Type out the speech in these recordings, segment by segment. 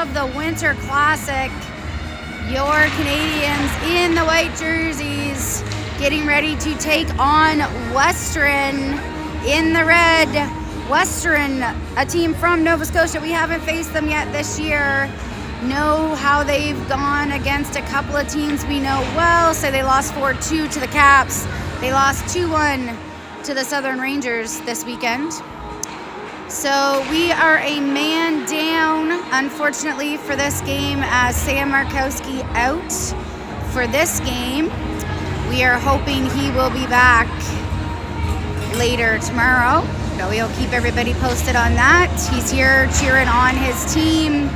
of the Winter Classic. Your Canadiens in the white jerseys getting ready to take on Western in the red. Western, a team from Nova Scotia. We haven't faced them yet this year. Know how they've gone against a couple of teams we know well. So they lost 4-2 to the Caps. They lost 2-1 to the Southern Rangers this weekend. So we are a man down, unfortunately, for this game as Sam Markowski out for this game. We are hoping he will be back later tomorrow. So we'll keep everybody posted on that. He's here cheering on his team.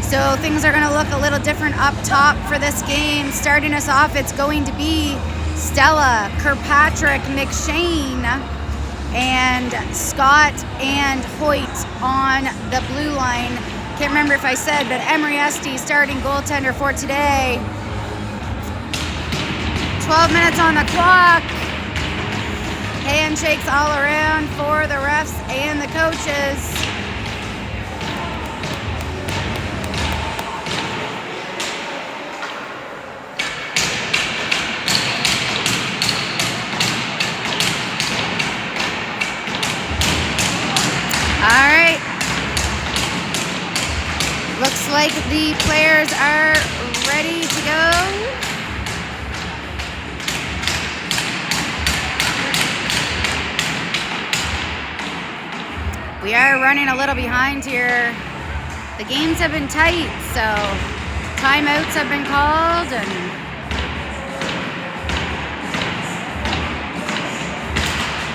So things are going to look a little different up top for this game. Starting us off, it's going to be Stella, Kirkpatrick, McShane, and Scott and Hoyt on the blue line. Can't remember if I said, but Emery Esty starting goaltender for today. 12 minutes on the clock. Handshakes all around for the refs and the coaches. All right. Looks like the players are ready to go. We are running a little behind here. The games have been tight, so timeouts have been called, and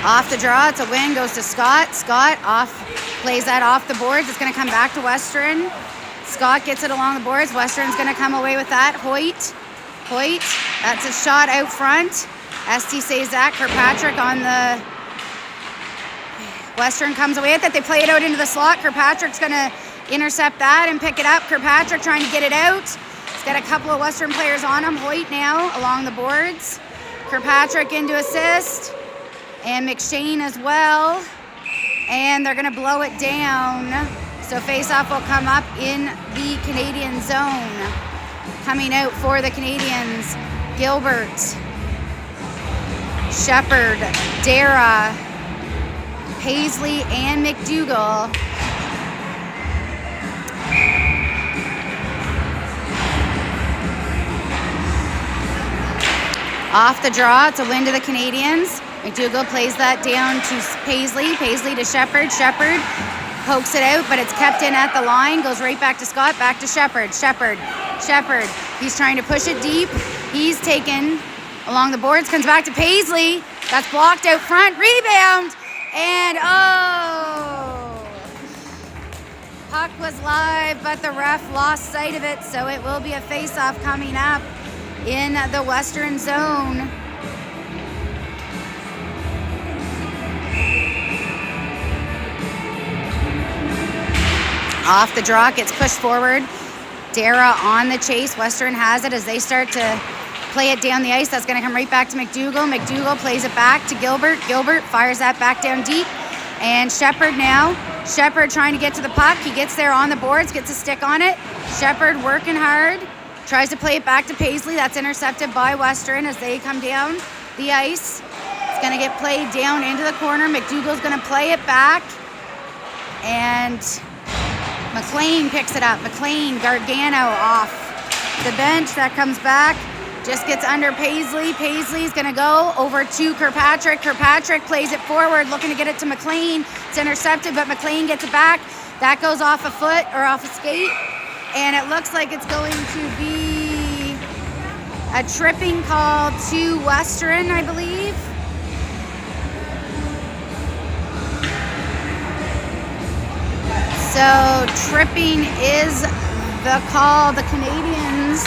off the draw, it's a win, goes to Scott. Scott plays that off the boards. It's going to come back to Western. Scott gets it along the boards. Western's going to come away with that. Hoyt, that's a shot out front. Esty saves that. Kirkpatrick on the... Western comes away with it. They play it out into the slot. Kirkpatrick's going to intercept that and pick it up. Kirkpatrick trying to get it out. He's got a couple of Western players on him. Hoyt now along the boards. Kirkpatrick into assist. And McShane as well. And they're going to blow it down. So face-off will come up in the Canadian zone. Coming out for the Canadiens, Gilbert, Shepherd, Dara, Paisley, and McDougall. Off the draw, it's a win to the Canadiens. McDougall plays that down to Paisley. Paisley to Shepherd. Shepherd pokes it out, but it's kept in at the line. Goes right back to Scott, back to Shepherd. Shepherd. He's trying to push it deep. He's taken along the boards. Comes back to Paisley. That's blocked out front. Rebound. And puck was live, but the ref lost sight of it, so it will be a face-off coming up in the Western zone. Off the draw, gets pushed forward. Dara on the chase. Western has it as they start to play it down the ice. That's going to come right back to McDougall. McDougall plays it back to Gilbert. Gilbert fires that back down deep. And Shepherd now. Shepherd trying to get to the puck. He gets there on the boards, gets a stick on it. Shepherd working hard. Tries to play it back to Paisley. That's intercepted by Western as they come down the ice. It's going to get played down into the corner. McDougall's going to play it back. And McLean picks it up. McLean, Gargano off the bench. That comes back. Just gets under Paisley. Paisley's going to go over to Kirkpatrick. Kirkpatrick plays it forward, looking to get it to McLean. It's intercepted, but McLean gets it back. That goes off a foot or off a skate. And it looks like it's going to be a tripping call to Western, I believe. So tripping is the call. The Canadiens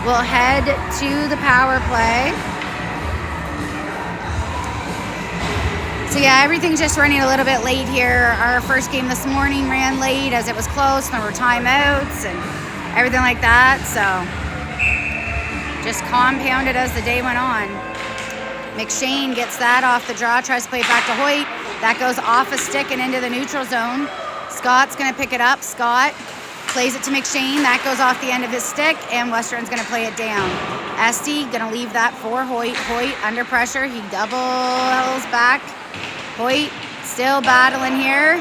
will head to the power play. So yeah, everything's just running a little bit late here. Our first game this morning ran late as it was close. There were timeouts and everything like that. So just compounded as the day went on. McShane gets that off the draw, tries to play it back to Hoyt. That goes off a stick and into the neutral zone. Scott's going to pick it up. Scott plays it to McShane. That goes off the end of his stick, and Western's going to play it down. Esty going to leave that for Hoyt. Hoyt under pressure. He doubles back. Hoyt still battling here.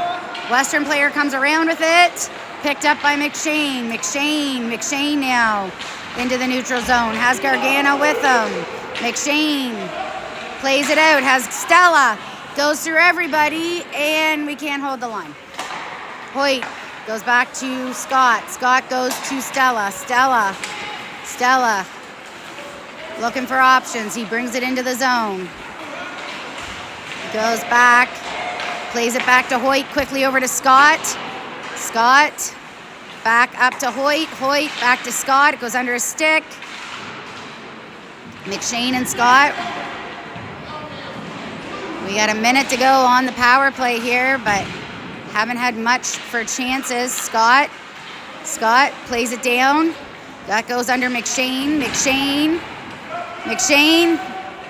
Western player comes around with it. Picked up by McShane. McShane now into the neutral zone. Has Gargano with him. McShane plays it out. Has Stella. Goes through everybody, and we can't hold the line. Hoyt goes back to Scott. Scott goes to Stella. Stella looking for options. He brings it into the zone. Goes back. Plays it back to Hoyt. Quickly over to Scott. Scott back up to Hoyt. Hoyt back to Scott. It goes under his stick. McShane and Scott. We got a minute to go on the power play here, but haven't had much for chances. Scott plays it down. That goes under McShane. McShane.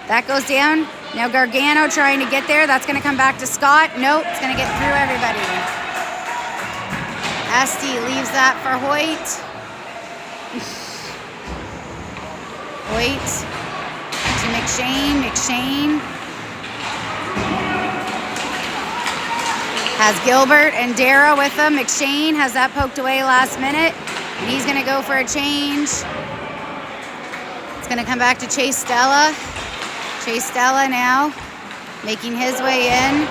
That goes down. Now Gargano trying to get there. That's going to come back to Scott. Nope, it's going to get through everybody. Esty leaves that for Hoyt. Hoyt to McShane. Has Gilbert and Dara with him. McShane has that poked away last minute. And he's going to go for a change. It's going to come back to Chase Stella. Chase Stella now making his way in.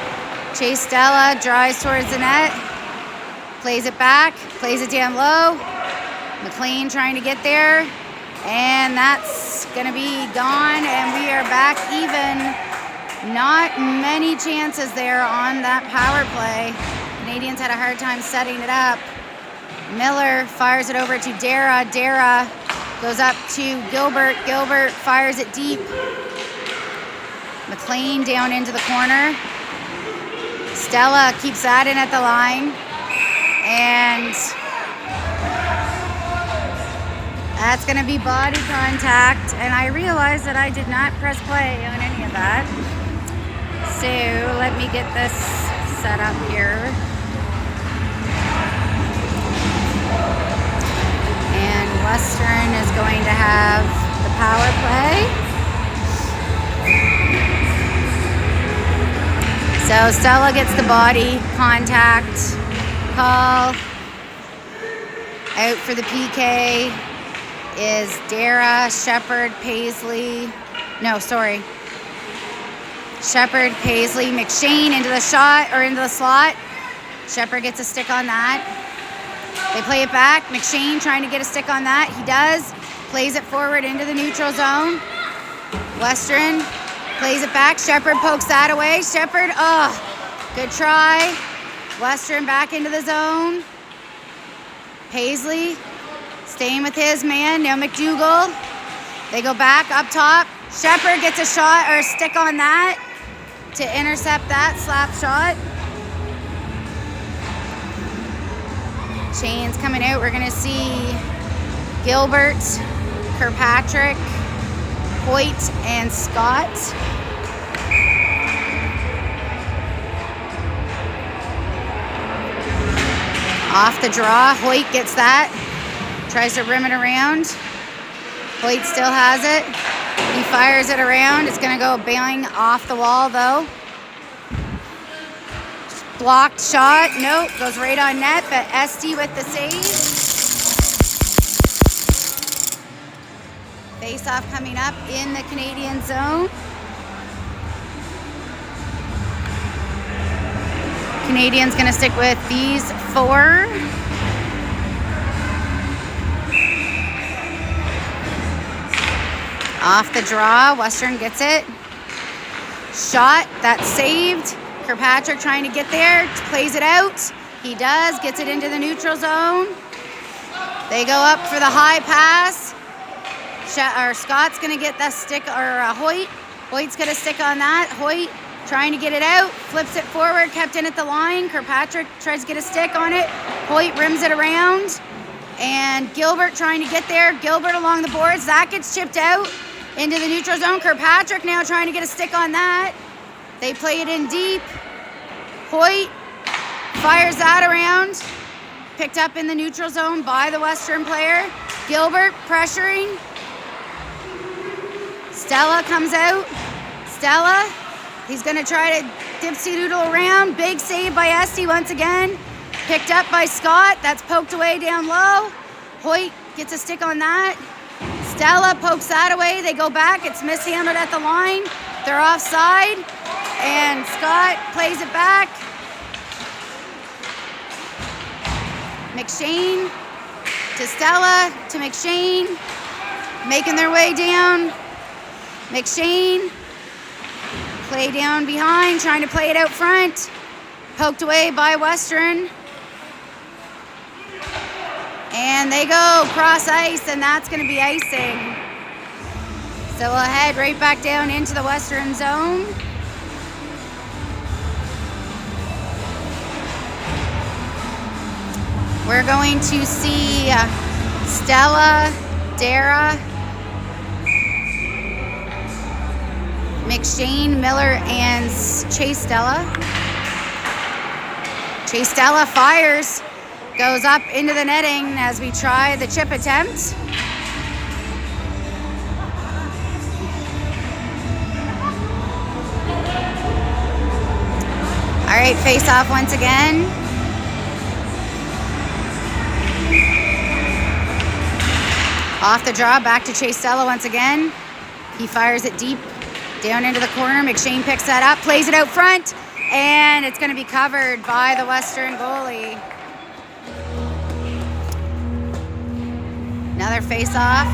Chase Stella drives towards the net. Plays it back. Plays it down low. McLean trying to get there. And that's going to be gone. And we are back even. Not many chances there on that power play. Canadiens had a hard time setting it up. Miller fires it over to Dara. Dara goes up to Gilbert. Gilbert fires it deep. McLean down into the corner. Stella keeps that in at the line. And that's going to be body contact. And I realize that I did not press play on any of that. So let me get this set up here. And Western is going to have the power play. So Stella gets the body contact call. Out for the PK is Dara, Shepard, Paisley. No, sorry. Shepard, Paisley, McShane into the shot or into the slot. Shepard gets a stick on that. They play it back. McShane trying to get a stick on that. He does. Plays it forward into the neutral zone. Western plays it back. Shepard pokes that away. Shepard, good try. Western back into the zone. Paisley staying with his man. Now McDougall. They go back up top. Shepard gets a shot or a stick on that to intercept that slap shot. Chains coming out. We're going to see Gilbert, Kirkpatrick, Hoyt, and Scott. Off the draw. Hoyt gets that. Tries to rim it around. Hoyt still has it. He fires it around. It's going to go bang off the wall, though. Blocked shot. Nope. Goes right on net, but Esty with the save. Face-off coming up in the Canadian zone. Canadiens going to stick with these four. Off the draw, Western gets it. Shot, that's saved. Kirkpatrick trying to get there, plays it out. He does, gets it into the neutral zone. They go up for the high pass. Scott's gonna get that stick, or Hoyt. Hoyt's gonna stick on that. Hoyt trying to get it out, flips it forward, kept in at the line. Kirkpatrick tries to get a stick on it. Hoyt rims it around. And Gilbert trying to get there. Gilbert along the boards, that gets chipped out into the neutral zone. Kirkpatrick now trying to get a stick on that. They play it in deep. Hoyt fires that around. picked up in the neutral zone by the Western player. Gilbert pressuring. Stella comes out. Stella, he's going to try to dipsy-doodle around. Big save by Esty once again. Picked up by Scott. That's poked away down low. Hoyt gets a stick on that. Stella pokes that away. They go back. It's mishandled at the line. They're offside. And Scott plays it back. McShane to Stella to McShane. Making their way down. McShane. Play down behind. Trying to play it out front. Poked away by Western. And they go cross ice, and that's going to be icing. So we'll head right back down into the Western zone. We're going to see Stella, Dara, McShane, Miller, and Chase Stella. Chase Stella fires. Goes up into the netting as we try the chip attempt. All right, face off once again. Off the draw, back to Chase Stella once again. He fires it deep down into the corner. McShane picks that up, plays it out front, and it's going to be covered by the Western goalie. Another face-off.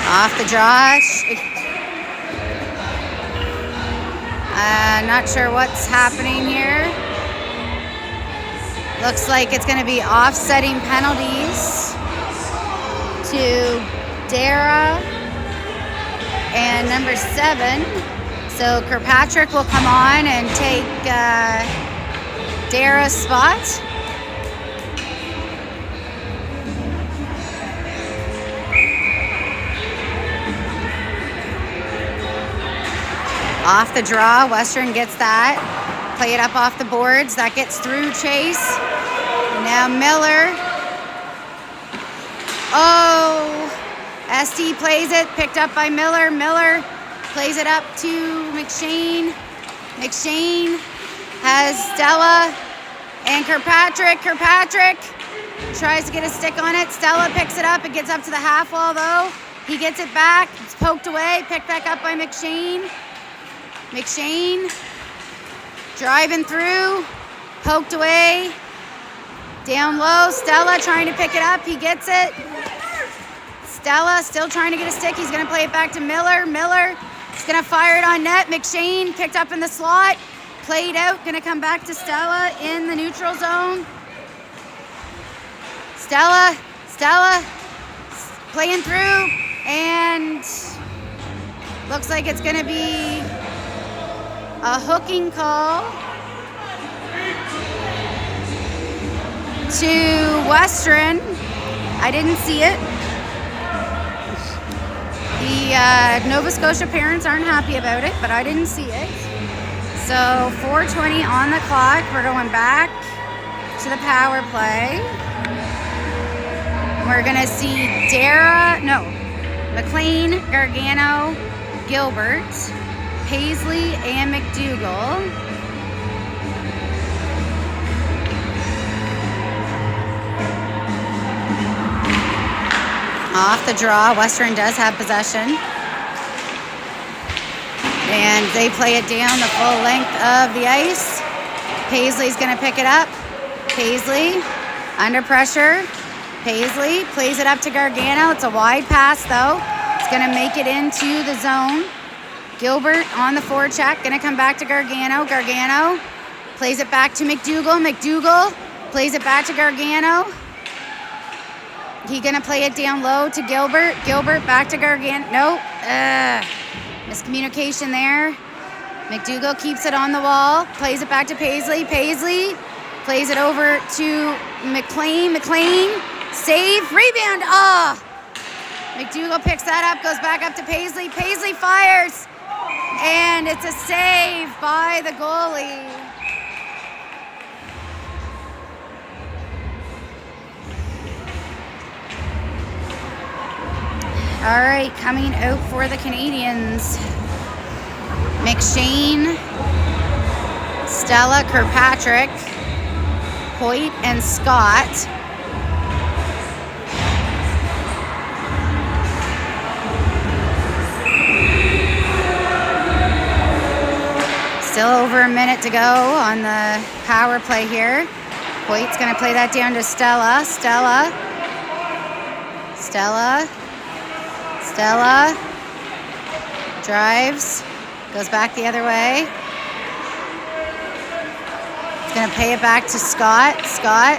Off the draw. Not sure what's happening here. Looks like it's going to be offsetting penalties to Dara and number 7. So Kirkpatrick will come on and take Dara's spot. Off the draw, Western gets that. Play it up off the boards. That gets through Chase. Now Miller. Oh, ST plays it, picked up by Miller. Miller plays it up to McShane. McShane has Stella and Kirkpatrick. Kirkpatrick tries to get a stick on it. Stella picks it up. It gets up to the half wall though. He gets it back. It's poked away. Picked back up by McShane. McShane driving through. Poked away. Down low. Stella trying to pick it up. He gets it. Stella still trying to get a stick. He's going to play it back to Miller. Miller is going to fire it on net. McShane picked up in the slot. Played out. Going to come back to Stella in the neutral zone. Stella playing through. And looks like it's going to be a hooking call to Western. I didn't see it. The Nova Scotia parents aren't happy about it, but I didn't see it. So 4:20 on the clock. We're going back to the power play. We're going to see McLean, Gargano, Gilbert, Paisley, and McDougall. Off the draw, Western does have possession. And they play it down the full length of the ice. Paisley's going to pick it up. Paisley, under pressure. Paisley plays it up to Gargano. It's a wide pass, though. It's going to make it into the zone. Gilbert on the forecheck, going to come back to Gargano. Gargano plays it back to McDougall. McDougall plays it back to Gargano. He's going to play it down low to Gilbert. Gilbert back to Gargano. Nope. Miscommunication there. McDougall keeps it on the wall. Plays it back to Paisley. Paisley plays it over to McLean. McLean. Save. Rebound. McDougall picks that up, goes back up to Paisley. Paisley fires, and it's a save by the goalie. All right, coming out for the Canadiens. McShane, Stella, Kirkpatrick, Hoyt, and Scott. Still over a minute to go on the power play here. Hoyt's gonna play that down to Stella. Stella. Drives. Goes back the other way. He's gonna pay it back to Scott. Scott.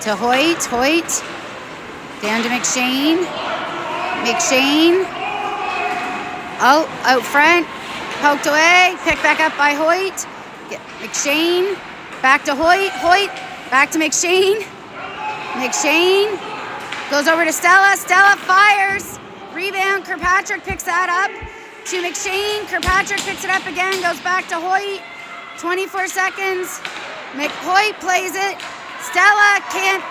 To Hoyt. Hoyt. Down to McShane. McShane. Oh, out front. Poked away. Picked back up by Hoyt. McShane. Back to Hoyt. Hoyt. Back to McShane. McShane. Goes over to Stella. Stella fires. Rebound. Kirkpatrick picks that up to McShane. Kirkpatrick picks it up again. Goes back to Hoyt. 24 seconds. Hoyt plays it. Stella can't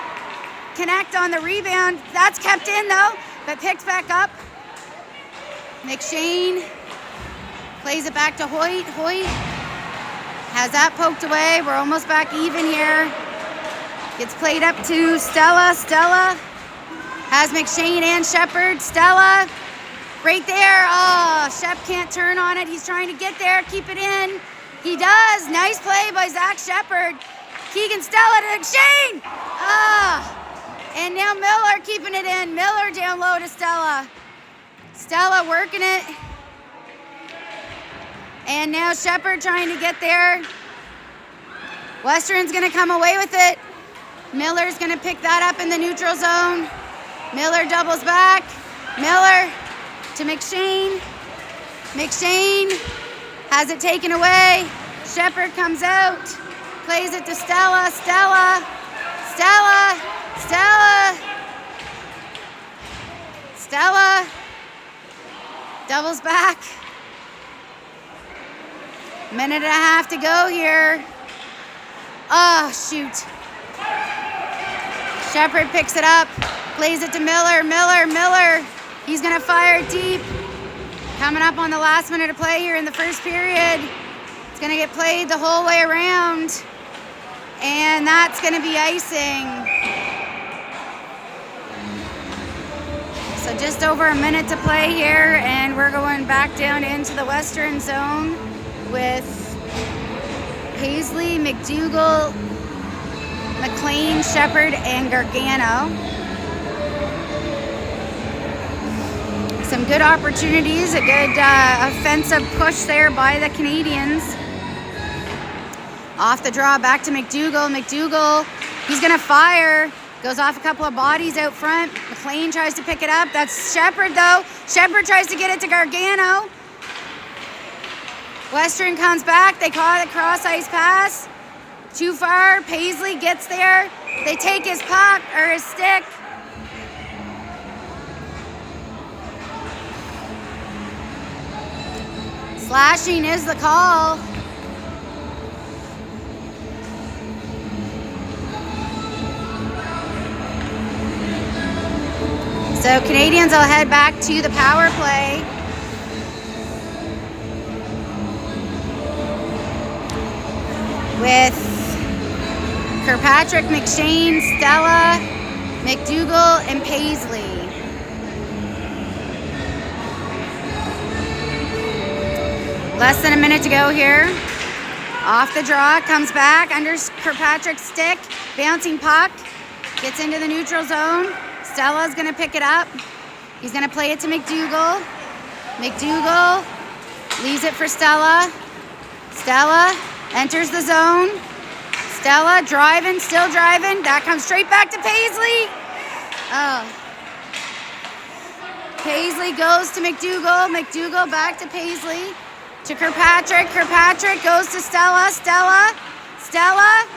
connect on the rebound. That's kept in though, but picked back up. McShane plays it back to Hoyt. Hoyt has that poked away. We're almost back even here. Gets played up to Stella. Stella has McShane and Shepard. Stella, right there. Oh, Shep can't turn on it. He's trying to get there, keep it in. He does. Nice play by Zach Shepard. Keegan Stella to McShane. And now Miller keeping it in. Miller down low to Stella. Stella working it. And now Shepard trying to get there. Western's going to come away with it. Miller's going to pick that up in the neutral zone. Miller doubles back. Miller to McShane. McShane has it taken away. Shepard comes out. Plays it to Stella. Stella. Stella. Stella. Stella. Doubles back. Minute and a half to go here. Oh, shoot. Shepard picks it up. Plays it to Miller. Miller. He's going to fire deep. Coming up on the last minute of play here in the first period. It's going to get played the whole way around. And that's going to be icing. So just over a minute to play here, and we're going back down into the Western zone with Paisley, McDougall, McLean, Shepard, and Gargano. Some good opportunities, a good offensive push there by the Canadiens. Off the draw, back to McDougall. McDougall, he's gonna fire. Goes off a couple of bodies out front. McLean tries to pick it up. That's Shepard though. Shepard tries to get it to Gargano. Western comes back. They call it a cross ice pass. Too far. Paisley gets there. They take his puck or his stick. Slashing is the call. So Canadiens will head back to the power play. With Kirkpatrick, McShane, Stella, McDougall, and Paisley. Less than a minute to go here. Off the draw, comes back under Kirkpatrick's stick. Bouncing puck, gets into the neutral zone. Stella's gonna pick it up. He's gonna play it to McDougall. McDougall leaves it for Stella. Stella enters the zone. Stella driving, still driving. That comes straight back to Paisley. Oh. Paisley goes to McDougall. McDougall back to Paisley. To Kirkpatrick. Kirkpatrick goes to Stella. Stella. Stella.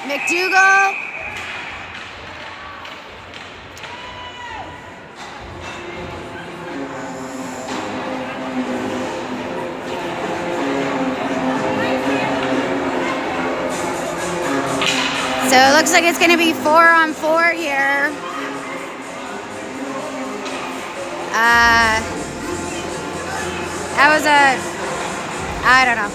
McDougall. So it looks like it's going to be 4-on-4 here. That was I don't know.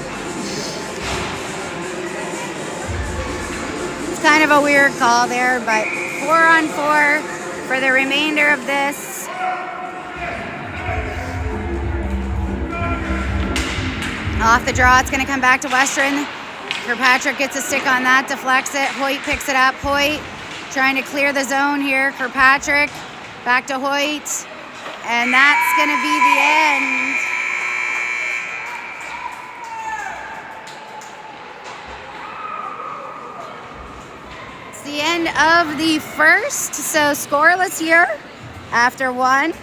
It's kind of a weird call there, but 4-on-4 for the remainder of this. Off the draw, it's going to come back to Western. Kirkpatrick gets a stick on that, deflects it. Hoyt picks it up. Hoyt trying to clear the zone here. Kirkpatrick back to Hoyt. And that's going to be the end. It's the end of the first. So scoreless here after one.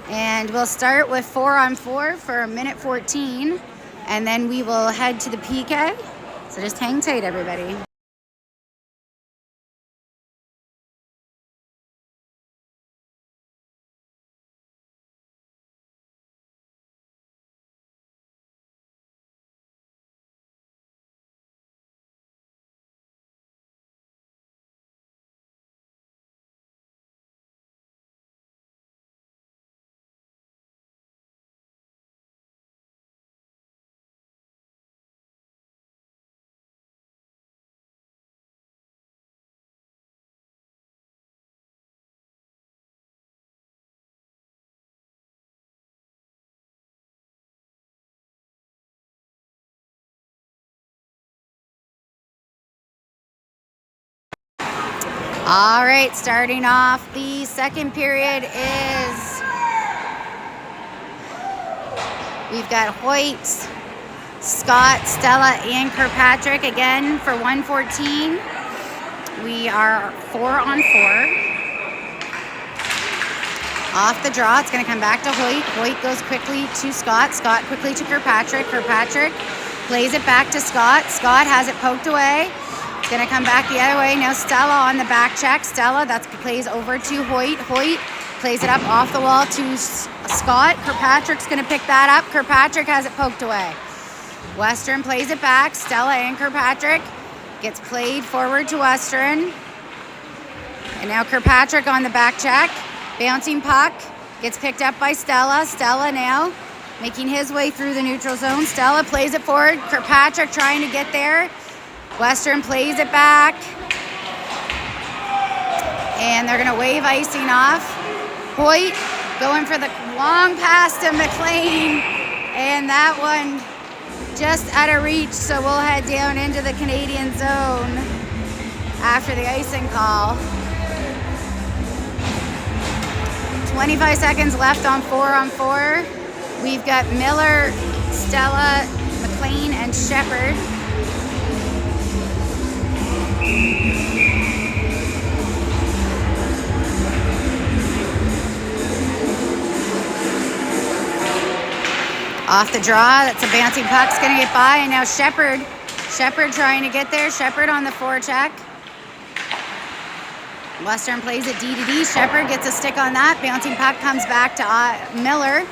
And we'll start with 4-on-4 for a minute 14. And then we will head to the PK. So just hang tight, everybody. All right, starting off the second period is we've got Hoyt, Scott, Stella, and Kirkpatrick again for 114. We are 4-on-4. Off the draw, it's going to come back to Hoyt. Hoyt goes quickly to Scott. Scott quickly to Kirkpatrick. Kirkpatrick plays it back to Scott. Scott has it poked away. It's going to come back the other way. Now Stella on the back check. Stella, that plays over to Hoyt. Hoyt plays it up off the wall to Scott. Kirkpatrick's going to pick that up. Kirkpatrick has it poked away. Western plays it back. Stella and Kirkpatrick gets played forward to Western. And now Kirkpatrick on the back check. Bouncing puck gets picked up by Stella. Stella now making his way through the neutral zone. Stella plays it forward. Kirkpatrick trying to get there. Western plays it back. And they're going to wave icing off. Hoyt going for the long pass to McLean. And that one just out of reach. So we'll head down into the Canadian zone after the icing call. 25 seconds left on 4-on-4. We've got Miller, Stella, McLean, and Shepard. Off the draw, that's a bouncing puck's gonna get by, and now Shepard trying to get there. Shepard on the forecheck. Western plays it D to D. Shepard gets a stick on that. Bouncing puck comes back to Miller.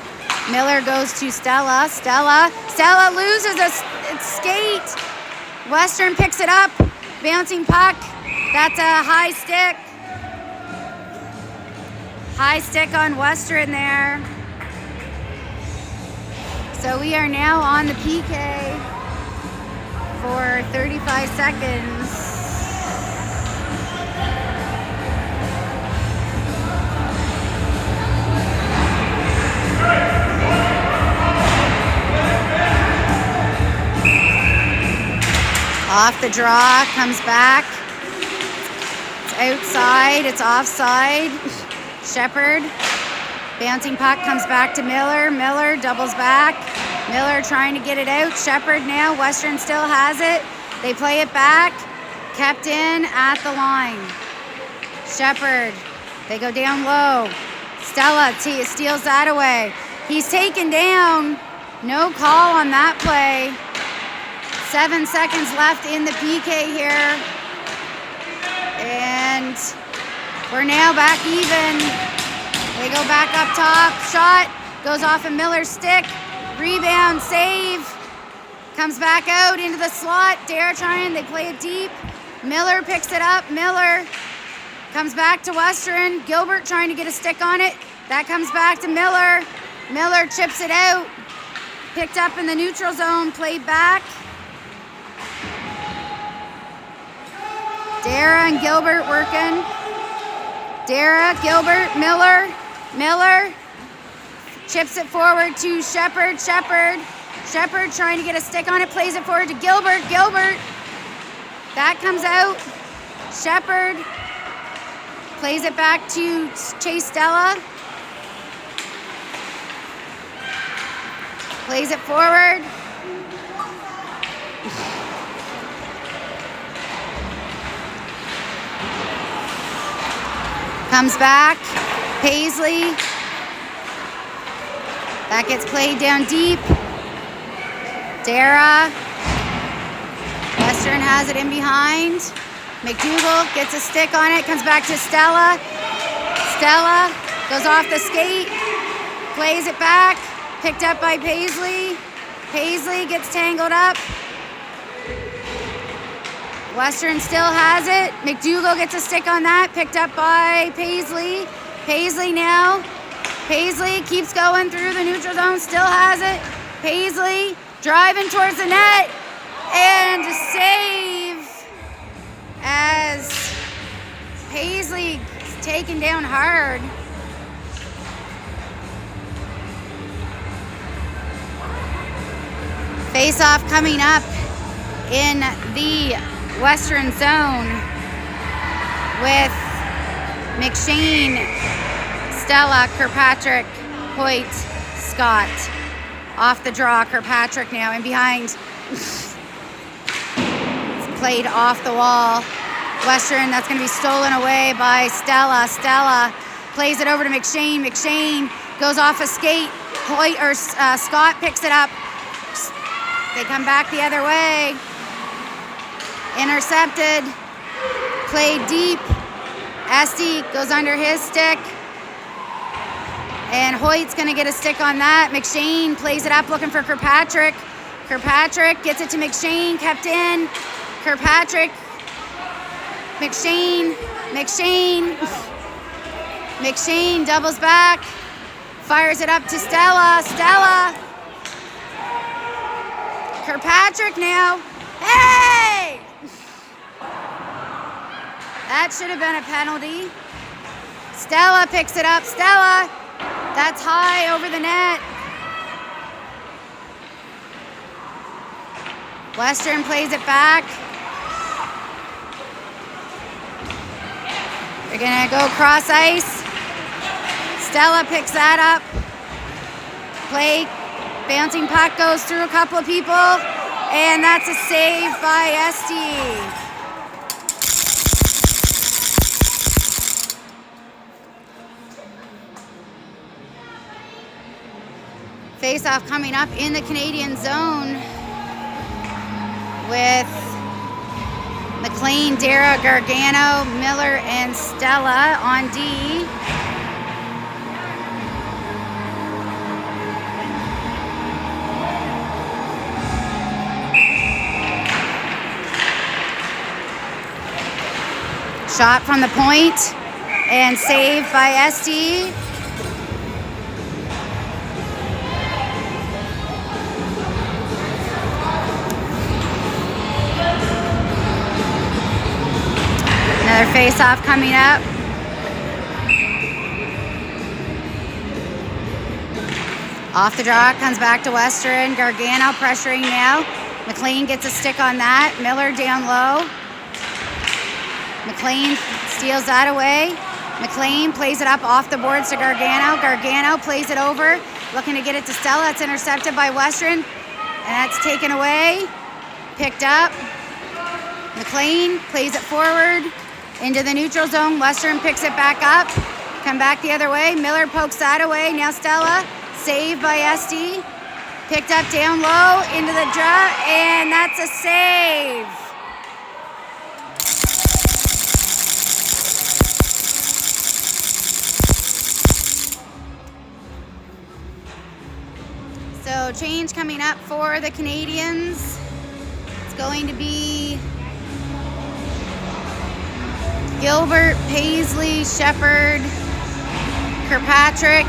Miller goes to Stella. Stella loses a skate. Western picks it up. Bouncing puck. That's a high stick. High stick on Western there. So we are now on the PK for 35 seconds. Off the draw, comes back. It's outside, it's offside. Shepard, bouncing puck comes back to Miller. Miller doubles back. Miller trying to get it out. Shepard now, Western still has it. They play it back. Kept in at the line. Shepard, they go down low. Stella steals that away. He's taken down. No call on that play. 7 seconds left in the PK here. And we're now back even. They go back up top. Shot goes off of Miller's stick. Rebound, save. Comes back out into the slot. Dare trying, they play it deep. Miller picks it up. Miller comes back to Western. Gilbert trying to get a stick on it. That comes back to Miller. Miller chips it out. Picked up in the neutral zone. Played back. Dara and Gilbert working. Dara, Gilbert, Miller. Miller chips it forward to Shepard. Shepard trying to get a stick on it. Plays it forward to Gilbert. Gilbert. That comes out. Shepard plays it back to Chase Stella. Plays it forward. Comes back. Paisley. That gets played down deep. Dara. Western has it in behind. McDougall gets a stick on it. Comes back to Stella. Stella goes off the skate. Plays it back. Picked up by Paisley. Paisley gets tangled up. Western still has it. McDougall gets a stick on that. Picked up by Paisley. Paisley now. Paisley keeps going through the neutral zone. Still has it. Paisley driving towards the net. And a save as Paisley is taken down hard. Face-off coming up in the Western zone with McShane, Stella, Kirkpatrick, Hoyt, Scott. Off the draw, Kirkpatrick now in behind. Played off the wall. Western, that's going to be stolen away by Stella. Stella plays it over to McShane. McShane goes off a skate. Hoyt or Scott picks it up. They come back the other way. Intercepted. Played deep. Esty goes under his stick. And Hoyt's going to get a stick on that. McShane plays it up looking for Kirkpatrick. Kirkpatrick gets it to McShane. Kept in. Kirkpatrick. McShane. McShane doubles back. Fires it up to Stella. Stella. Kirkpatrick now. Hey! That should have been a penalty. Stella picks it up. Stella. That's high over the net. Western plays it back. They're going to go cross ice. Stella picks that up. Play. Bouncing puck goes through a couple of people. And that's a save by Esty. Face-off coming up in the Canadian zone with McLean, Dara, Gargano, Miller, and Stella on D. Shot from the point and saved by Esty. Another face-off coming up. Off the draw, comes back to Western. Gargano pressuring now. McLean gets a stick on that. Miller down low. McLean steals that away. McLean plays it up off the boards to Gargano. Gargano plays it over, looking to get it to Stella. It's intercepted by Western, and that's taken away. Picked up. McLean plays it forward into the neutral zone. Western picks it back up. Come back the other way. Miller pokes that away. Now Stella. Saved by Esty. Picked up down low into the draw, and that's a save. So change coming up for the Canadiens. It's going to be Gilbert, Paisley, Shepard, Kirkpatrick,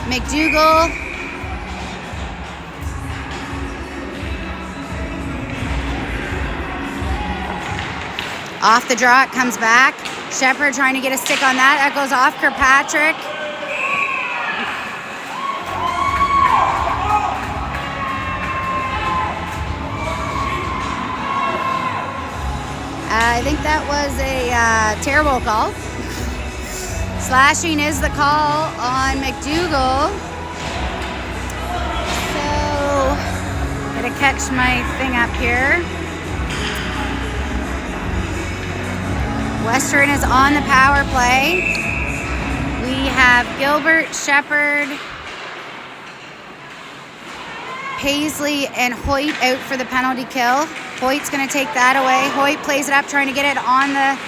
McDougall, off the draw, it comes back. Shepard trying to get a stick on that. That goes off Kirkpatrick. I think that was a terrible call. Slashing is the call on McDougall. So, gotta catch my thing up here. Western is on the power play. We have Gilbert, Shepard, Paisley, and Hoyt out for the penalty kill. Hoyt's going to take that away. Hoyt plays it up, trying to get it on the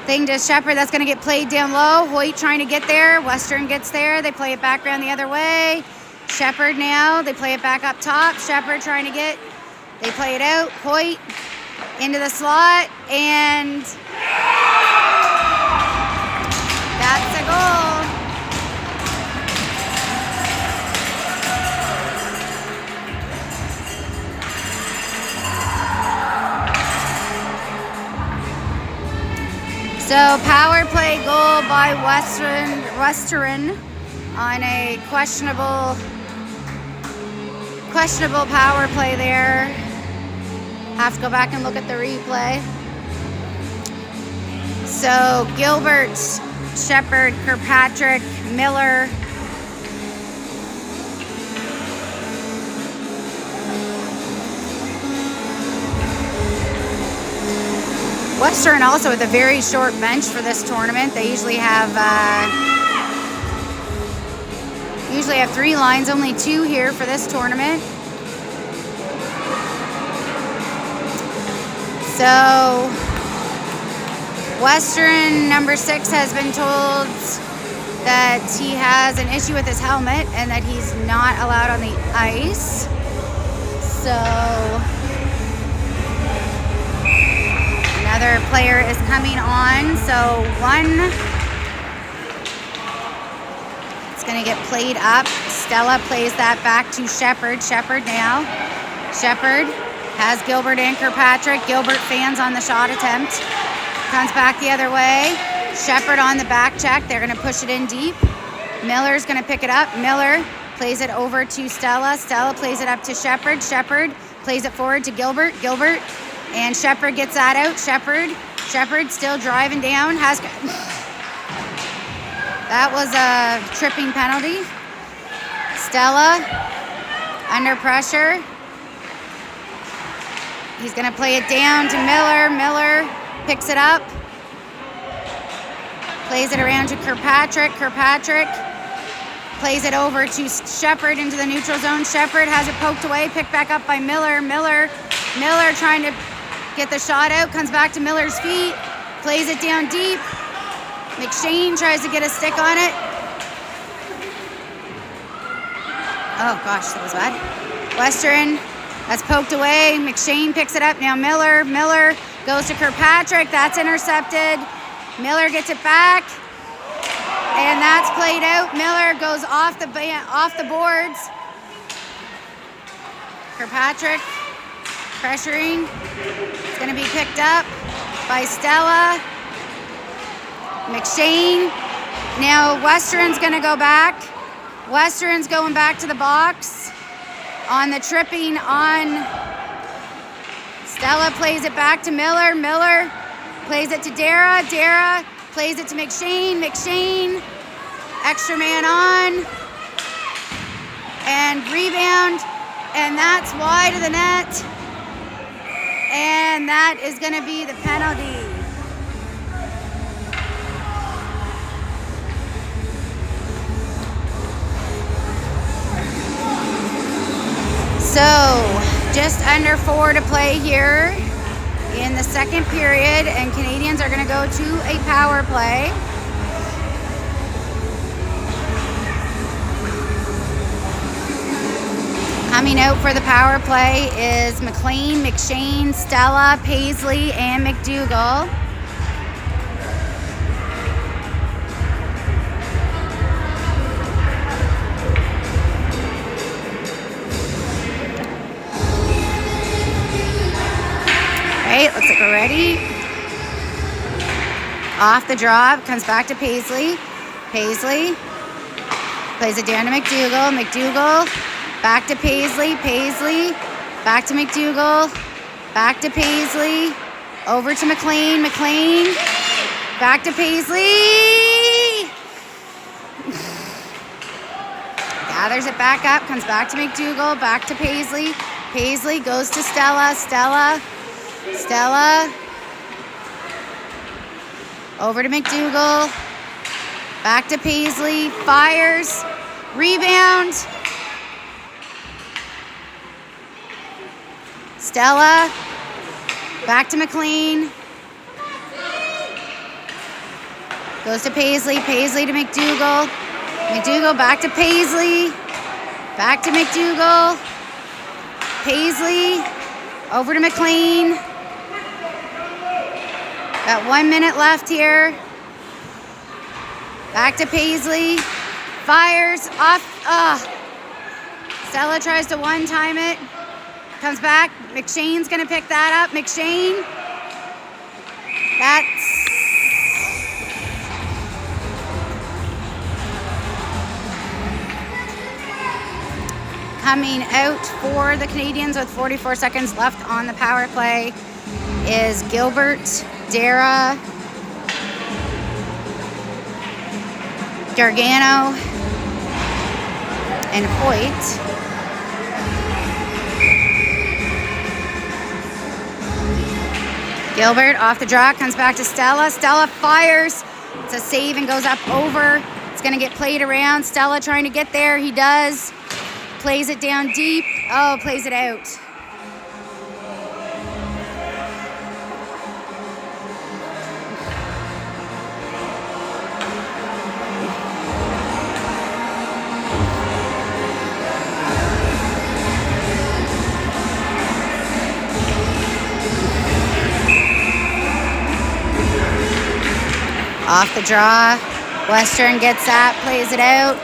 thing to Shepard. That's going to get played down low. Hoyt trying to get there. Western gets there. They play it back around the other way. Shepard now. They play it back up top. Shepard trying to get. They play it out. Hoyt into the slot. And that's a goal. So power play goal by Western on a questionable power play there. Have to go back and look at the replay. So Gilbert, Shepard, Kirkpatrick, Miller, Western also with a very short bench for this tournament. They usually have 3 lines, only 2 here for this tournament. So Western number 6 has been told that he has an issue with his helmet and that he's not allowed on the ice. So another player is coming on. So one, it's going to get played up. Stella plays that back to Shepard. Shepard now. Shepard has Gilbert and Kirkpatrick. Gilbert fans on the shot attempt. Comes back the other way. Shepard on the back check. They're going to push it in deep. Miller's going to pick it up. Miller plays it over to Stella. Stella plays it up to Shepard. Shepard plays it forward to Gilbert. Gilbert. And Shepard gets that out. Shepard still driving down. That was a tripping penalty. Stella under pressure. He's going to play it down to Miller. Miller picks it up. Plays it around to Kirkpatrick. Kirkpatrick plays it over to Shepard into the neutral zone. Shepard has it poked away. Picked back up by Miller. Miller trying to get the shot out, comes back to Miller's feet, plays it down deep. McShane tries to get a stick on it. Oh gosh, that was bad. Western, that's poked away. McShane picks it up. Now Miller goes to Kirkpatrick. That's intercepted. Miller gets it back. And that's played out. Miller goes off the boards. Kirkpatrick pressuring. It's going to be picked up by Stella. McShane. Now Western's going to go back. Western's going back to the box on the tripping on. Stella plays it back to Miller. Miller plays it to Dara. Dara plays it to McShane. McShane, extra man on. And rebound. And that's wide of the net. And that is going to be the penalty. So, just under 4 to play here in the second period, and Canadiens are going to go to a power play. Coming out for the power play is McLean, McShane, Stella, Paisley, and McDougall. Ready? Off the draw, comes back to Paisley. Paisley plays it down to McDougall. McDougall back to Paisley. Paisley back to McDougall. Back to Paisley. Over to McLean. McLean back to Paisley. Gathers it back up. Comes back to McDougall. Back to Paisley. Paisley goes to Stella. Stella. Stella. Over to McDougall. Back to Paisley. Fires. Rebound. Stella. Back to McLean. Goes to Paisley. Paisley to McDougall. McDougall back to Paisley. Back to McDougall. Paisley. Over to McLean. Got 1 minute left here. Back to Paisley. Fires off. Stella tries to one-time it. Comes back. McShane's going to pick that up. McShane. That's... Coming out for the Canadiens with 44 seconds left on the power play is Gilbert, Dara, Gargano, and Hoyt. Gilbert off the draw, comes back to Stella. Stella fires. It's a save and goes up over. It's going to get played around. Stella trying to get there. He does. Plays it down deep. Oh, plays it out. Off the draw. Western gets that, plays it out.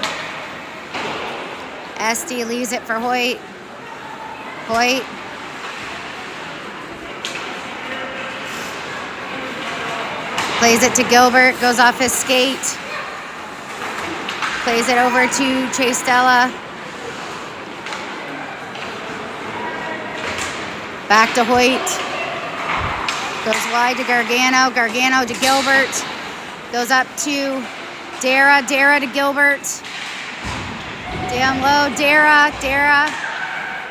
Esty leaves it for Hoyt. Hoyt. Plays it to Gilbert, goes off his skate. Plays it over to Chase Stella. Back to Hoyt. Goes wide to Gargano. Gargano to Gilbert. Goes up to Dara. Dara to Gilbert. Down low, Dara. Dara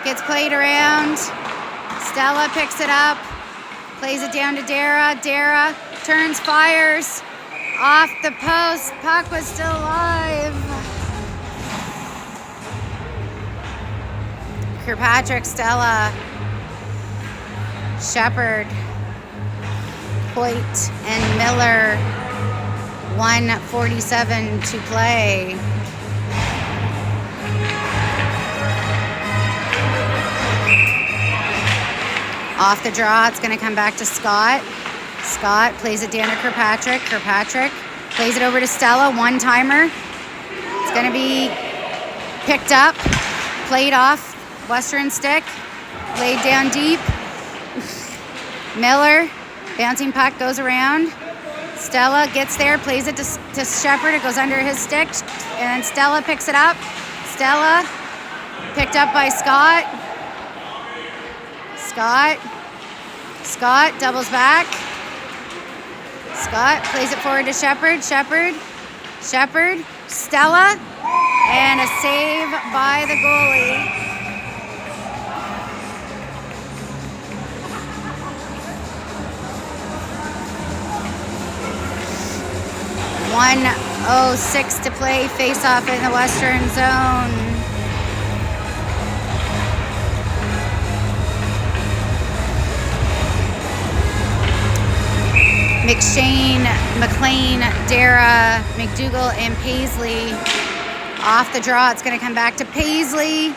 gets played around. Stella picks it up. Plays it down to Dara. Dara turns, fires. Off the post. Puck was still alive. Kirkpatrick, Stella. Shepard. Hoyt and Miller. 1:47 to play. Off the draw, it's going to come back to Scott. Scott plays it down to Kirkpatrick. Kirkpatrick plays it over to Stella. One-timer. It's going to be picked up, played off, Western stick, laid down deep. Miller, bouncing puck goes around. Stella gets there, plays it to Shepard. It goes under his stick, and Stella picks it up. Stella picked up by Scott. Scott doubles back. Scott plays it forward to Shepard. Shepard, Stella, and a save by the goalie. .106 to play. Face-off in the Western zone. McShane, McLean, Dara, McDougall, and Paisley. Off the draw, it's going to come back to Paisley.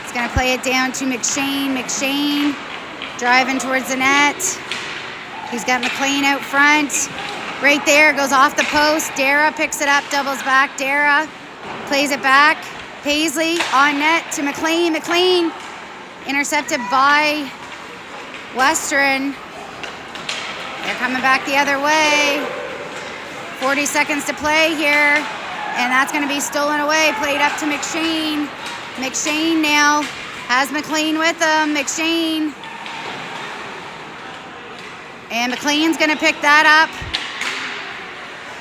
It's going to play it down to McShane. McShane driving towards the net. He's got McLean out front. Right there, goes off the post. Dara picks it up, doubles back. Dara plays it back. Paisley on net to McLean. McLean intercepted by Western. They're coming back the other way. 40 seconds to play here. And that's going to be stolen away. Played up to McShane. McShane now has McLean with him. McShane. And McLean's going to pick that up.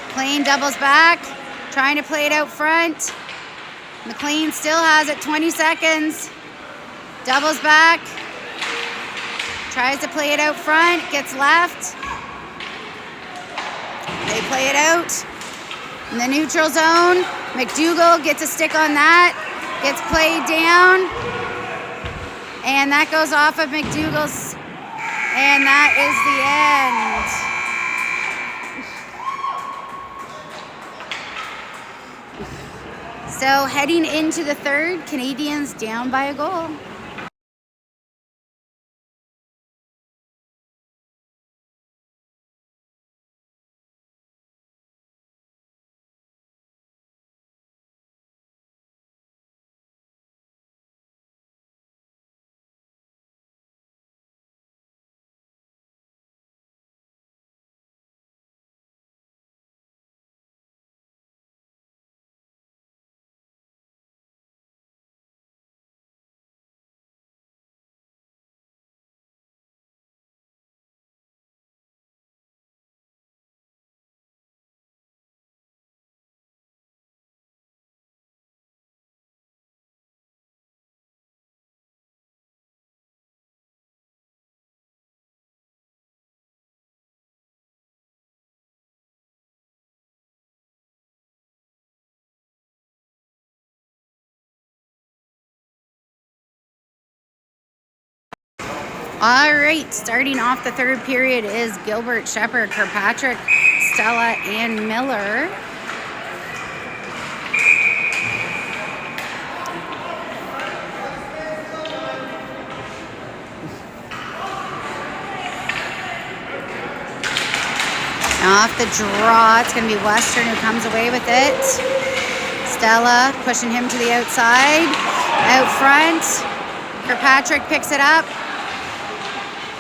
McLean doubles back. Trying to play it out front. McLean still has it. 20 seconds. Doubles back. Tries to play it out front. Gets left. They play it out in the neutral zone. McDougall gets a stick on that. Gets played down. And that goes off of McDougall's. And that is the end. So heading into the third, Canadiens down by a goal. All right, starting off the third period is Gilbert, Shepard, Kirkpatrick, Stella, and Miller. Off the draw, it's going to be Western who comes away with it. Stella pushing him to the outside. Out front, Kirkpatrick picks it up.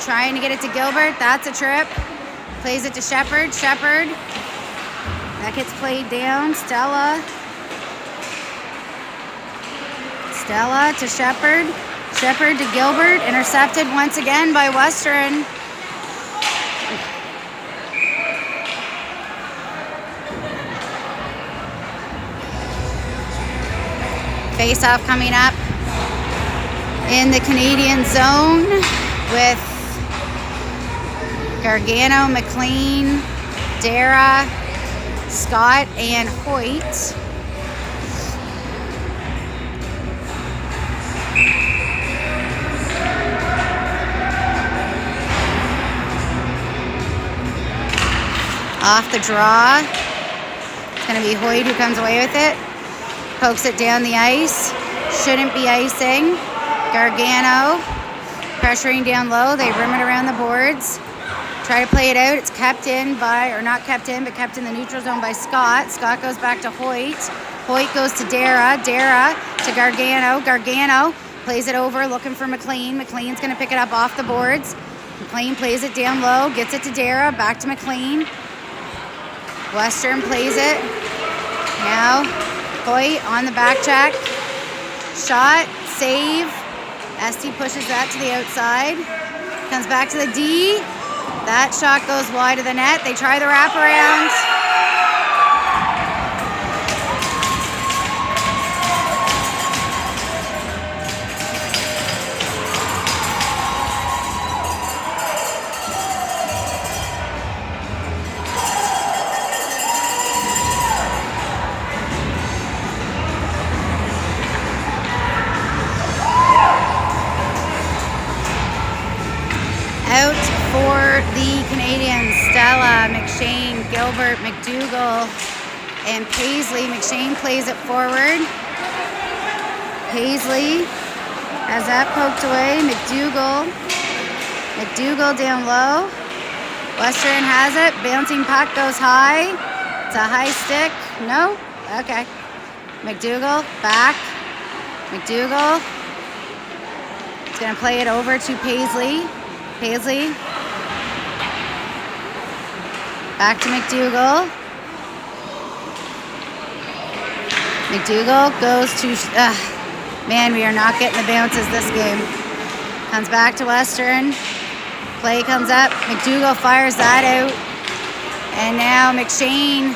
Trying to get it to Gilbert. That's a trip. Plays it to Shepard. Shepard. That gets played down. Stella. Stella to Shepard. Shepard to Gilbert. Intercepted once again by Western. Face-off coming up in the Canadian zone with Gargano, McLean, Dara, Scott, and Hoyt. Off the draw. It's going to be Hoyt who comes away with it. Pokes it down the ice. Shouldn't be icing. Gargano pressuring down low. They rim it around the boards. Try to play it out. It's kept in by, or not kept in, but kept in the neutral zone by Scott. Scott goes back to Hoyt. Hoyt goes to Dara. Dara to Gargano. Gargano plays it over, looking for McLean. McLean's going to pick it up off the boards. McLean plays it down low, gets it to Dara, back to McLean. Western plays it. Now, Hoyt on the back check. Shot, save. Esty pushes that to the outside. Comes back to the D. That shot goes wide of the net. They try the wraparound. Out for the Canadiens, Stella, McShane, Gilbert, McDougall, and Paisley. McShane plays it forward. Paisley has that poked away. McDougall down low. Western has it. Bouncing puck goes high. It's a high stick. No? Okay. McDougall back. McDougall. He's going to play it over to Paisley. Paisley Back to McDougall. McDougall goes to... man, we are not getting the bounces this game. Comes back to Western. Play comes up. McDougall fires that out. And now McShane.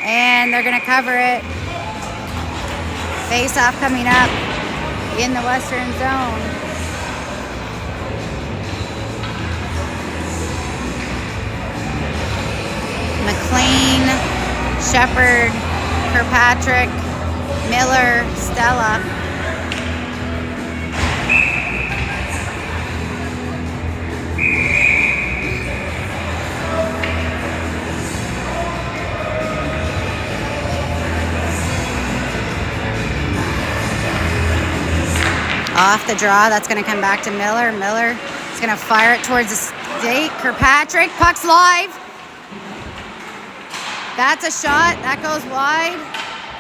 And they're going to cover it. Face-off coming up in the Western zone. McLean, Shepherd, Kirkpatrick, Miller, Stella. Off the draw, that's going to come back to Miller. Miller is going to fire it towards the stake. Kirkpatrick, puck's live. That's a shot, that goes wide.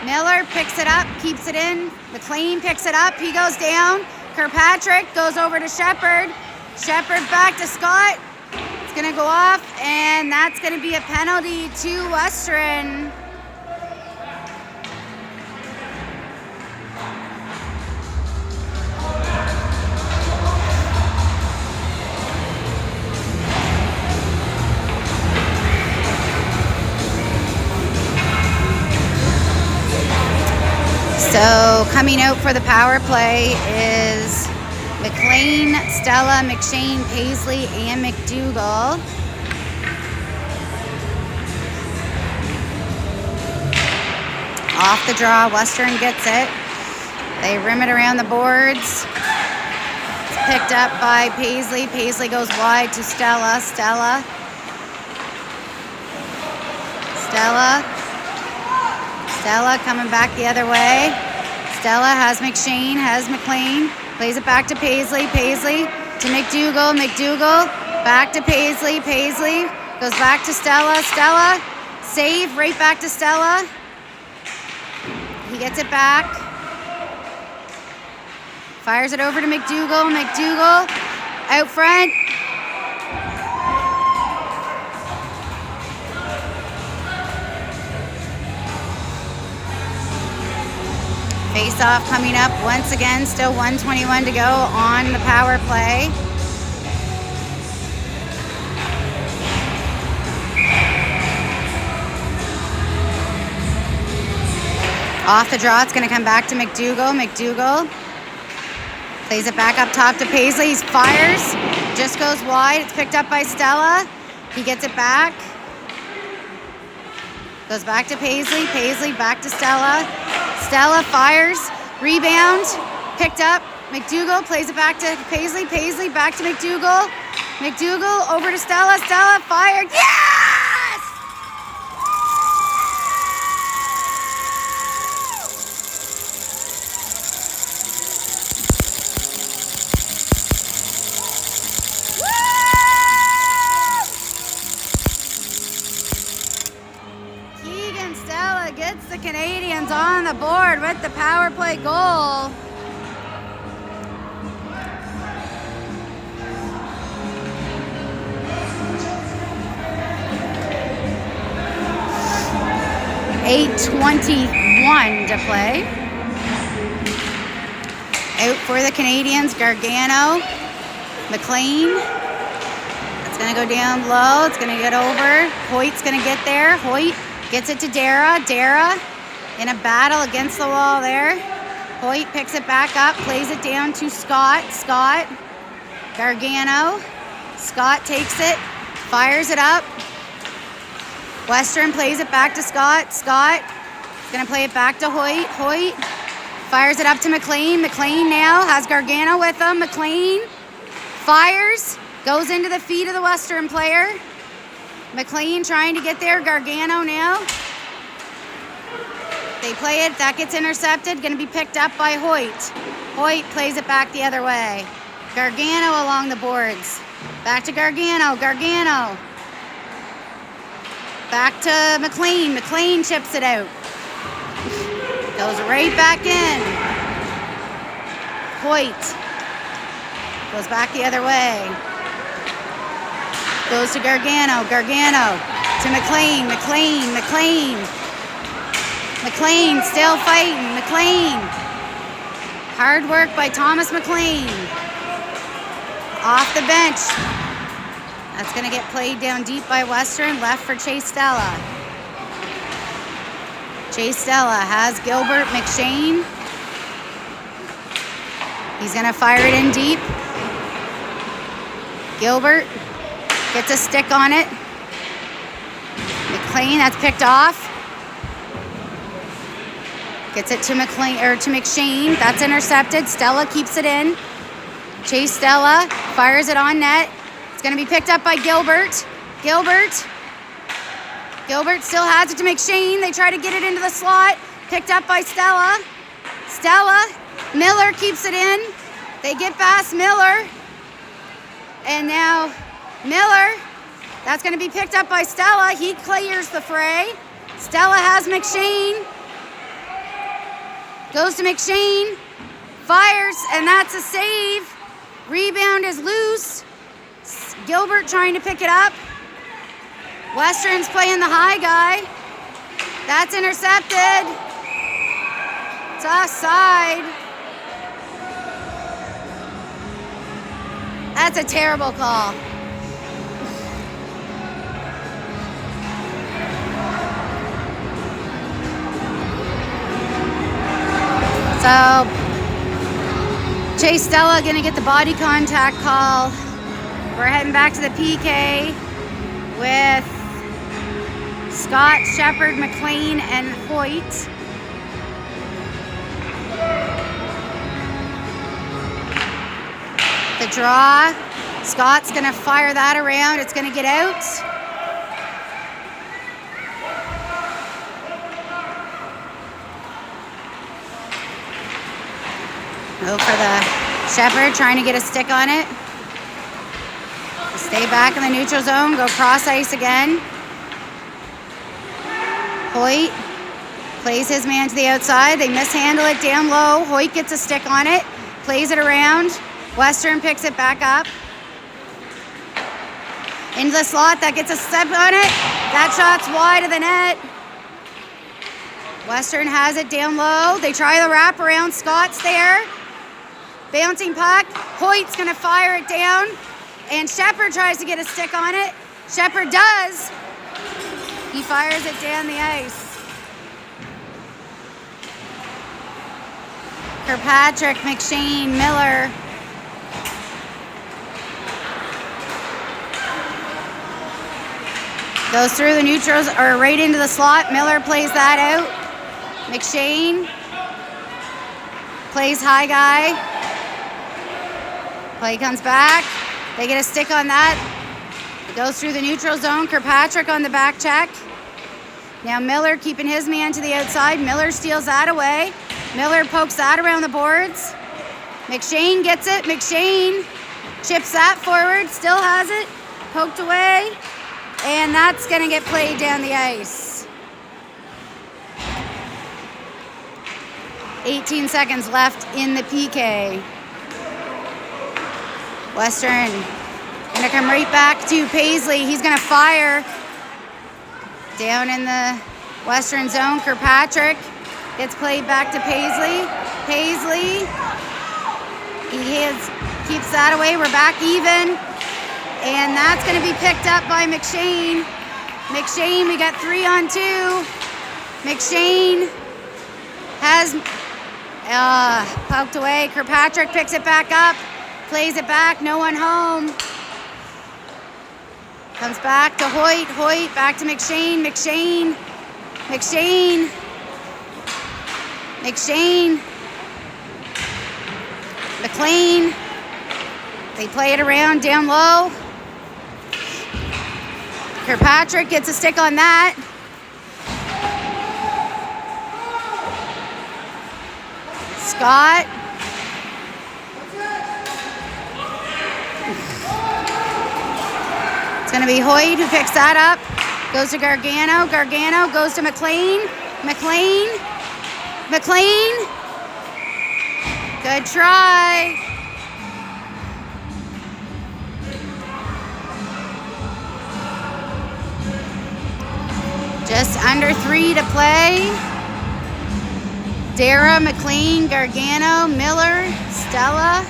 Miller picks it up, keeps it in. McLean picks it up, he goes down. Kirkpatrick goes over to Shepherd. Shepherd back to Scott. It's going to go off, and that's going to be a penalty to Western. So coming out for the power play is McLean, Stella, McShane, Paisley, and McDougall. Off the draw, Western gets it. They rim it around the boards. It's picked up by Paisley. Paisley goes wide to Stella. Stella coming back the other way. Stella has McShane, has McLean. Plays it back to Paisley. Paisley to McDougall. McDougall back to Paisley. Paisley goes back to Stella. Stella, save right back to Stella. He gets it back. Fires it over to McDougall. McDougall out front. Face-off coming up once again, still 1:21 to go on the power play. Off the draw, it's going to come back to McDougall. McDougall plays it back up top to Paisley. He fires, just goes wide. It's picked up by Stella. He gets it back. Goes back to Paisley. Paisley back to Stella. Stella fires, rebound, picked up. McDougall plays it back to Paisley. Paisley back to McDougall. McDougall over to Stella. Stella fired. Yes! Keegan Stella gets the Canadiens on the board with the power play goal. .8:21 to play. Out for the Canadiens, Gargano, McLean. It's going to go down low. It's going to get over. Hoyt's going to get there. Hoyt gets it to Dara. Dara in a battle against the wall there. Hoyt picks it back up, plays it down to Scott. Scott, Gargano. Scott takes it, fires it up. Western plays it back to Scott. Scott is going to play it back to Hoyt. Hoyt fires it up to McLean. McLean now has Gargano with him. McLean fires, goes into the feet of the Western player. McLean trying to get there. Gargano now. They play it. That gets intercepted. Going to be picked up by Hoyt. Hoyt plays it back the other way. Gargano along the boards. Back to Gargano. Gargano. Back to McLean. McLean chips it out. Goes right back in. Hoyt goes back the other way. Goes to Gargano. Gargano to McLean. McLean. McLean. McLean still fighting. McLean. Hard work by Thomas McLean. Off the bench. That's going to get played down deep by Western. Left for Chase Stella. Chase Stella has Gilbert McShane. He's going to fire it in deep. Gilbert gets a stick on it. McLean, that's picked off. Gets it to McLean or to McShane. That's intercepted. Stella keeps it in. Chase Stella fires it on net. It's going to be picked up by Gilbert. Gilbert still has it to McShane. They try to get it into the slot. Picked up by Stella. Stella. Miller keeps it in. They get past Miller. And now Miller. That's going to be picked up by Stella. He clears the fray. Stella has McShane. Goes to McShane. Fires, and that's a save. Rebound is loose. Gilbert trying to pick it up. Western's playing the high guy. That's intercepted. It's offside. That's a terrible call. So, Chase Stella gonna get the body contact call. We're heading back to the PK with Scott, Shepard, McLean, and Hoyt. The draw. Scott's gonna fire that around. It's gonna get out. Go for the Shepard, trying to get a stick on it. Stay back in the neutral zone, go cross ice again. Hoyt plays his man to the outside. They mishandle it down low. Hoyt gets a stick on it, plays it around. Western picks it back up. Into the slot, that gets a step on it. That shot's wide of the net. Western has it down low. They try the wraparound. Scott's there. Bouncing puck. Hoyt's gonna fire it down. And Shepard tries to get a stick on it. Shepard does. He fires it down the ice. Kirkpatrick, McShane, Miller. Goes through the neutrals, or right into the slot. Miller plays that out. McShane plays high guy. Play comes back. They get a stick on that. It goes through the neutral zone. Kirkpatrick on the back check. Now Miller keeping his man to the outside. Miller steals that away. Miller pokes that around the boards. McShane gets it. McShane chips that forward. Still has it. Poked away. And that's going to get played down the ice. 18 seconds left in the PK. Western going to come right back to Paisley. He's going to fire down in the Western zone. Kirkpatrick gets played back to Paisley. Paisley, keeps that away. We're back even. And that's going to be picked up by McShane. McShane, we got 3-on-2. McShane has poked away. Kirkpatrick picks it back up, plays it back, no one home. Comes back to Hoyt. Hoyt back to McShane. McShane. McShane. McShane. McLean. They play it around down low. Kirkpatrick gets a stick on that. Scott. It's going to be Hoyt who picks that up. Goes to Gargano. Gargano goes to McLean. McLean. McLean. Good try. just under 3 to play. Dara, McLean, Gargano, Miller, Stella.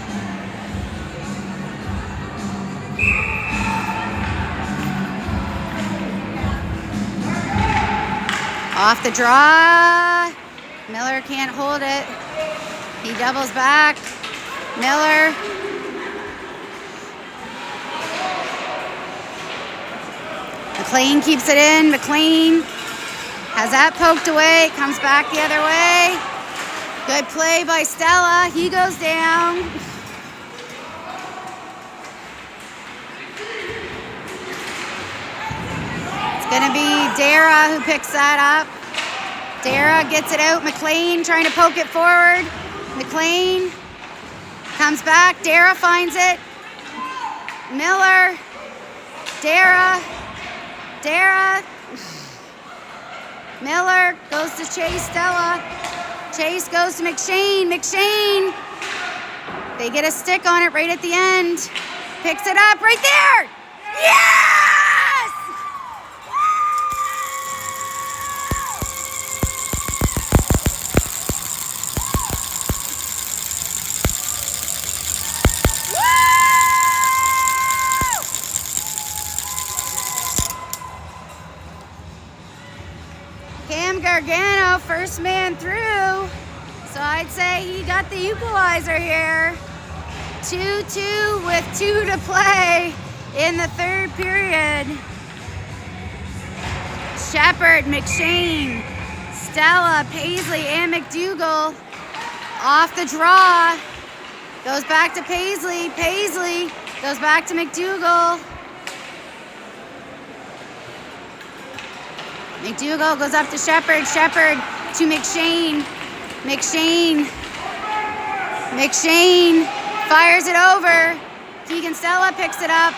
Off the draw. Miller can't hold it. He doubles back. Miller. McLean keeps it in. McLean has that poked away. Comes back the other way. Good play by Stella. He goes down. It's going to be Dara who picks that up. Dara gets it out. McLean trying to poke it forward. McLean comes back. Dara finds it. Miller. Dara. Dara. Miller goes to Chase Stella. Chase goes to McShane. McShane. They get a stick on it right at the end. Picks it up right there. Yes! Cam Gargano, first man through. So I'd say he got the equalizer here. 2-2 with 2 to play in the third period. Shepard, McShane, Stella, Paisley, and McDougall off the draw. Goes back to Paisley. Paisley goes back to McDougall. McDougall goes up to Shepard. Shepard to McShane. McShane. McShane fires it over. Keegan Stella picks it up.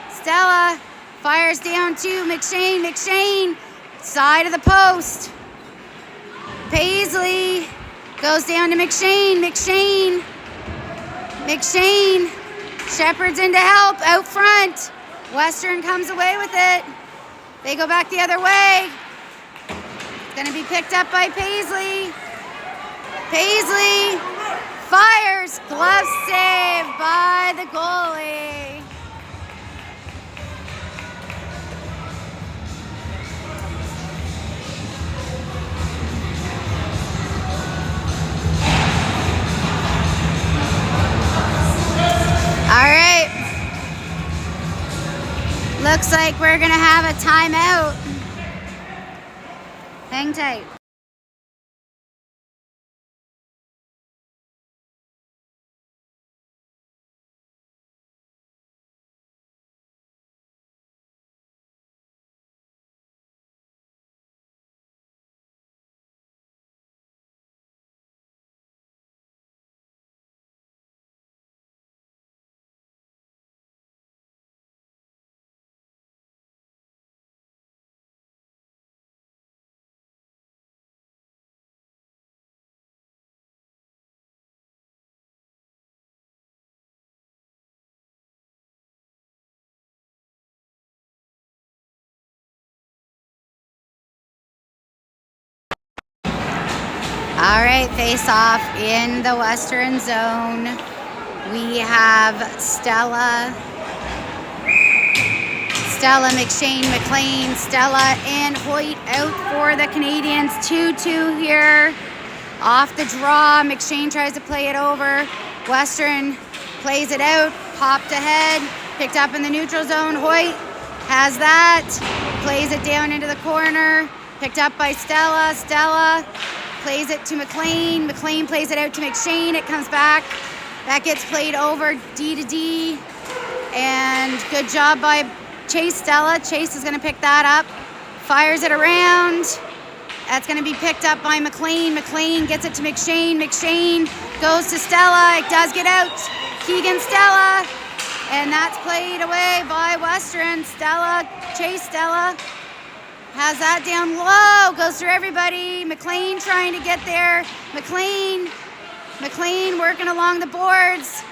Stella fires down to McShane. McShane, side of the post. Paisley goes down to McShane. McShane. McShane. Shepard's in to help out front. Western comes away with it. They go back the other way. It's going to be picked up by Paisley. Paisley fires. Glove save by the goalie. All right. Looks like we're going to have a timeout. Hang tight. All right, face off in the Western zone. We have Stella, McShane, McLean, Stella, and Hoyt out for the Canadiens. 2-2 here. Off the draw, McShane tries to play it over. Western plays it out, popped ahead, picked up in the neutral zone. Hoyt has that, plays it down into the corner, picked up by Stella. Stella plays it to McLean. McLean plays it out to McShane. It comes back. That gets played over D to D. And good job by Chase Stella. Chase is going to pick that up. Fires it around. That's going to be picked up by McLean. McLean gets it to McShane. McShane goes to Stella. It does get out. Keegan Stella. And that's played away by Western. Stella, Chase Stella. Has that down low, goes through everybody. McLean trying to get there. McLean working along the boards.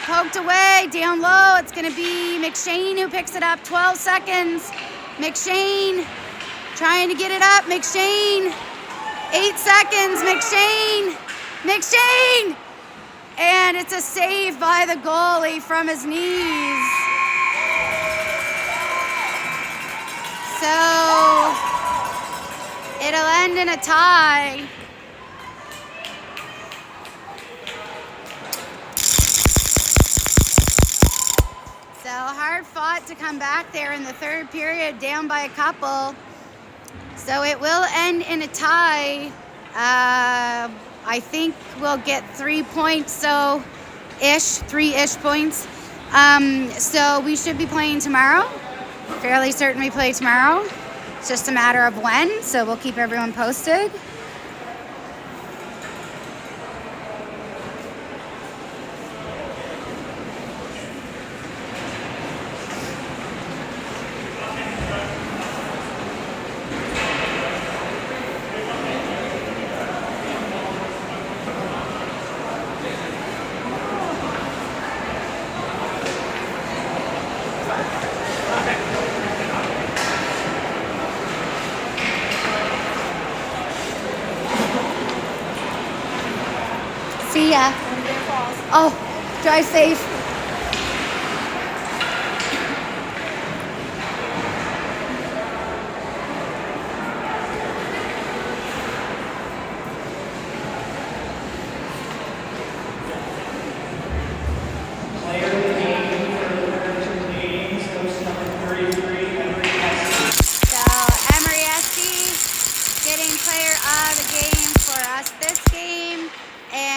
Poked away, down low. It's going to be McShane who picks it up. 12 seconds. McShane Trying to get it up. McShane. 8 seconds. McShane. McShane. And it's a save by the goalie from his knees. So it'll end in a tie. So hard fought to come back there in the third period, down by a couple. So it will end in a tie. I think we'll get 3 points, so three-ish points. So we should be playing tomorrow. Fairly certain we play tomorrow. It's just a matter of when, so we'll keep everyone posted. See ya. Oh, drive safe.